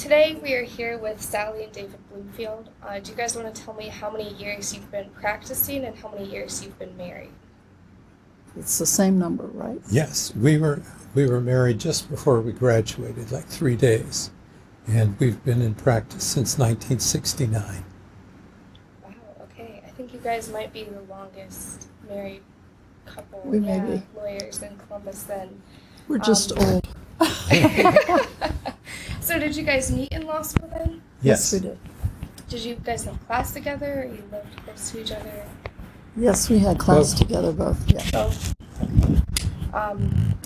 Today we are here with Sally and David Bloomfield. Do you guys want to tell me how many years you've been practicing and how many years you've been married? It's the same number, right? Yes, we were married just before we graduated, like 3 days, and we've been in practice since 1969. Wow, okay. I think you guys might be the longest married couple. We may be. Lawyers in Columbus then. We're just old. So did you guys meet in law school then? Yes, we did. Did you guys have class together, or you lived close to each other? Yes, we had class Both. together, both. Yeah. Both. Okay.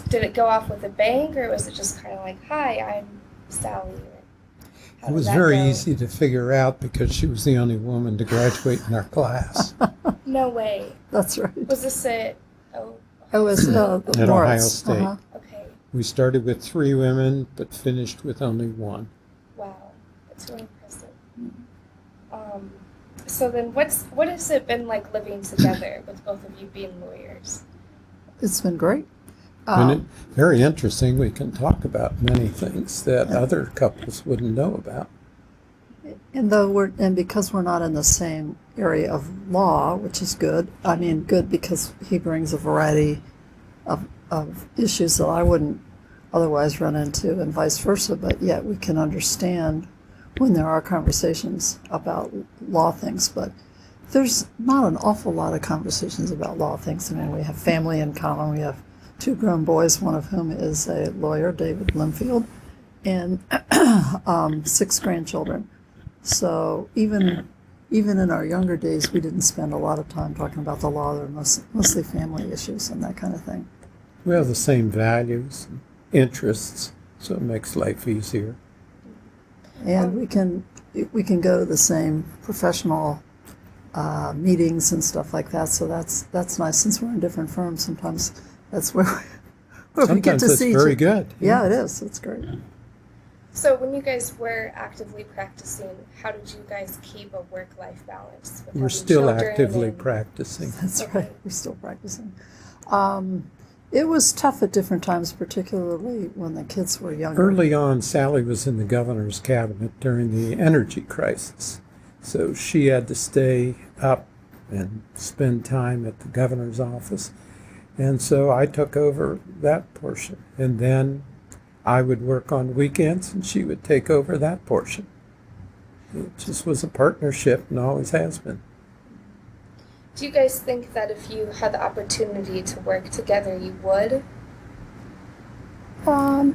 Did it go off with a bang, or was it just kind of like, "Hi, I'm Sally"? How It did was that very go? easy to figure out because she was the only woman to graduate in our class No way. That's right. Was this at? It was at Ohio Morris. State. Okay. We started with 3 women, but finished with only 1. Wow, that's really impressive. So then, what has it been like living together with both of you being lawyers? It's been great. Very interesting. We can talk about many things that other couples wouldn't know about. And because we're not in the same area of law, which is good. I mean, good because he brings a variety of issues that I wouldn't otherwise run into, and vice versa. But yet we can understand when there are conversations about law things. But there's not an awful lot of conversations about law things. I mean, we have family in common. We have 2 grown boys, one of whom is a lawyer, David Bloomfield, and 6 grandchildren. So even in our younger days, we didn't spend a lot of time talking about the law. They were mostly family issues and that kind of thing. We have the same values and interests, so it makes life easier. And we can go to the same professional meetings and stuff like that. So that's nice. Since we're in different firms, sometimes that's where we get to Sometimes see it's very good. Yeah, it is. It's great. So when you guys were actively practicing, how did you guys keep a work-life balance? With We're having still children actively and- practicing. That's Okay. right. We're still practicing. It was tough at different times, particularly when the kids were younger. Early on, Sally was in the governor's cabinet during the energy crisis, so she had to stay up and spend time at the governor's office. And so I took over that portion, and then I would work on weekends and she would take over that portion. It just was a partnership and always has been. Do you guys think that if you had the opportunity to work together, you would?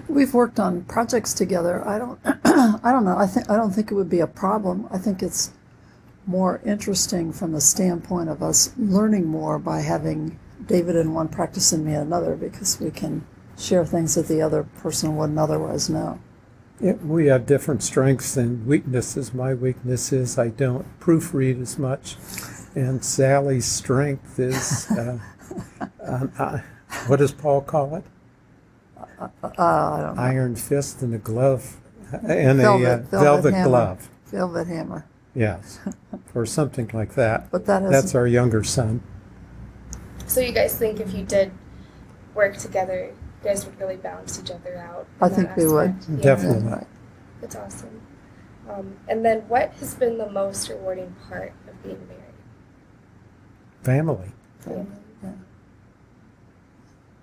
We've worked on projects together. I don't know. I don't think it would be a problem. I think it's more interesting from the standpoint of us learning more by having David in one practice and me in another, because we can share things that the other person wouldn't otherwise know. We have different strengths and weaknesses. My weakness is I don't proofread as much, and Sally's strength is, what does Paul call it? I don't know. Iron fist and a glove, and Velvet a velvet hammer. glove. Velvet hammer. Yes, or something like that. But that That's has our younger son. So you guys think if you did work together, you guys would really balance each other out? I in that think we would. aspect? Definitely. right. That's awesome. And then what has been the most rewarding part of being married? Family. Family, yeah.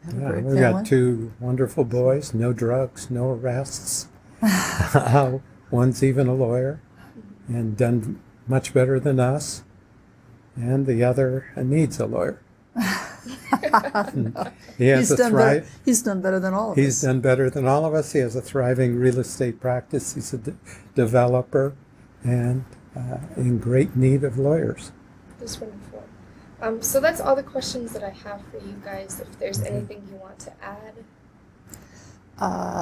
Have a Yeah, great we've family. got 2 wonderful boys, no drugs, no arrests. One's even a lawyer and done much better than us, and the other needs a lawyer. He has He's done better than all of He's us. done better than all of us. He has a thriving real estate practice. He's a developer and in great need of lawyers. That's wonderful. So that's all the questions that I have for you guys. If there's anything you want to add.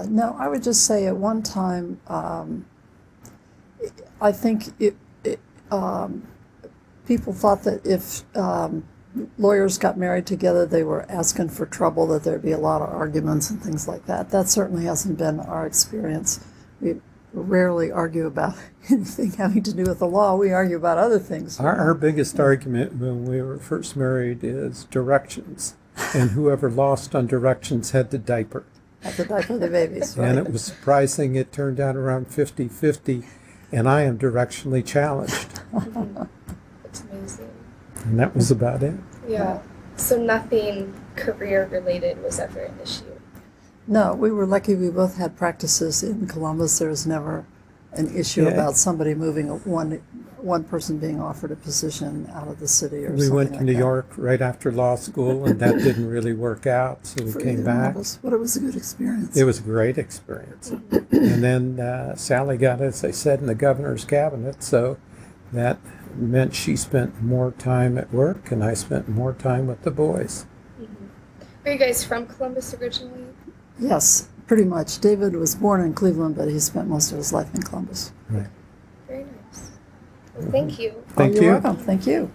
No, I would just say at one time, I think people thought that if lawyers got married together, they were asking for trouble, that there'd be a lot of arguments and things like that. That certainly hasn't been our experience. We rarely argue about anything having to do with the law. We argue about other things. Our biggest argument when we were first married is directions, and whoever lost on directions had to diaper. Have to diaper the babies, right? And it was surprising. It turned out around 50-50, and I am directionally challenged. That's amazing. And that was about it. Yeah. So nothing career related was ever an issue. No, we were lucky we both had practices in Columbus. There was never an issue Yeah. about somebody moving, one person being offered a position out of the city or We something went to like New that. York right after law school, and that didn't really work out, so we For came either back. one of us, but it was a good experience. It was a great experience. And then Sally got, as I said, in the governor's cabinet, so that meant she spent more time at work, and I spent more time with the boys. Are you guys from Columbus originally? Yes, pretty much. David was born in Cleveland, but he spent most of his life in Columbus. Right. Very nice. Well, thank you. Thank You're you. welcome. Thank you.